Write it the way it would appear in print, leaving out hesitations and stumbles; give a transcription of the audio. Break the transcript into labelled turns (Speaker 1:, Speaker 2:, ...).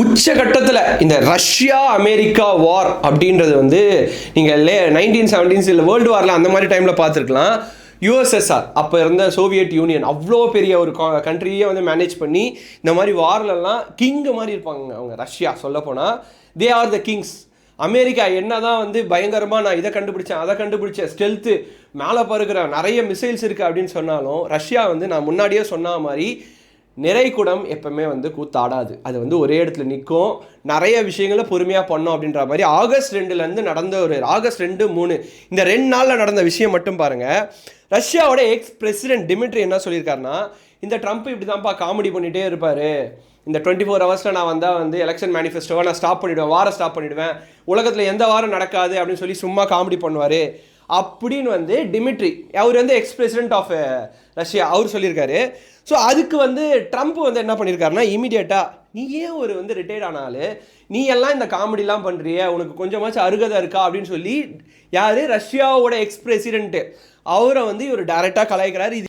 Speaker 1: உச்சகட்டத்தில் இந்த Russia America வார் அப்படின்றது வந்து நீங்கள் 1970s இல்லை வேர்ல்டு வாரில் அந்த மாதிரி டைமில் பார்த்துருக்கலாம். யுஎஸ்எஸ்ஆர் அப்போ இருந்த சோவியட் யூனியன் அவ்வளோ பெரிய ஒரு கண்ட்ரியே வந்து மேனேஜ் பண்ணி இந்த மாதிரி வார்லெல்லாம் கிங்கு மாதிரி இருப்பாங்க அவங்க. ரஷ்யா சொல்லப்போனால் they are the Kings. America என்ன தான் வந்து பயங்கரமாக நான் இதை கண்டுபிடிச்சேன் அதை கண்டுபிடிச்சேன் ஸ்டெல்த்து மேலே பருக்கிற நிறைய மிசைல்ஸ் இருக்குது அப்படின்னு சொன்னாலும் ரஷ்யா வந்து நான் முன்னாடியே சொன்ன மாதிரி நிறைகுடம் எப்பவுமே வந்து கூத்தாடாது. அது வந்து ஒரே இடத்துல நிற்கும். நிறைய விஷயங்களை பொறுமையாக பண்ணோம் அப்படின்ற மாதிரி ஆகஸ்ட் 2 நடந்த ஒரு ஆகஸ்ட் 2, 3 இந்த 2 நாளில் நடந்த விஷயம் மட்டும் பாருங்கள். ரஷ்யாவோட எக்ஸ் பிரசிடென்ட் டிமிட்ரி என்ன சொல்லியிருக்காருன்னா, இந்த ட்ரம்ப் இப்படி தான்ப்பா காமெடி பண்ணிகிட்டே இருப்பார், இந்த 24 ஹவர்ஸில் நான் வந்தால் வந்து எலெக்ஷன் மேனிஃபெஸ்டோவை நான் ஸ்டாப் பண்ணிவிடுவேன், வாரம் ஸ்டாப் பண்ணிவிடுவேன், உலகத்தில் எந்த வாரம் நடக்காது அப்படின்னு சொல்லி சும்மா காமெடி பண்ணுவார் அப்படின்னு வந்து டிமிட்ரி, அவர் வந்து எக்ஸ் பிரசிடென்ட் ஆஃப் ரஷ்யா, அவர் சொல்லியிருக்காரு. ஸோ அதுக்கு வந்து ட்ரம்ப் வந்து என்ன பண்ணியிருக்காருன்னா, இமீடியட்டாக நீ ஏன் ஒரு வந்து ரிட்டையர்ட் ஆனாலும் நீ எல்லாம் இந்த காமெடிலாம் பண்ணுறிய, உனக்கு கொஞ்சமாச்சும் அருகதை இருக்கா அப்படின்னு சொல்லி யார் ரஷ்யாவோட எக்ஸ் பிரசிடென்ட்டு அவரை வந்து இவர் டைரெக்டாக கலாய்க்கிறார். இது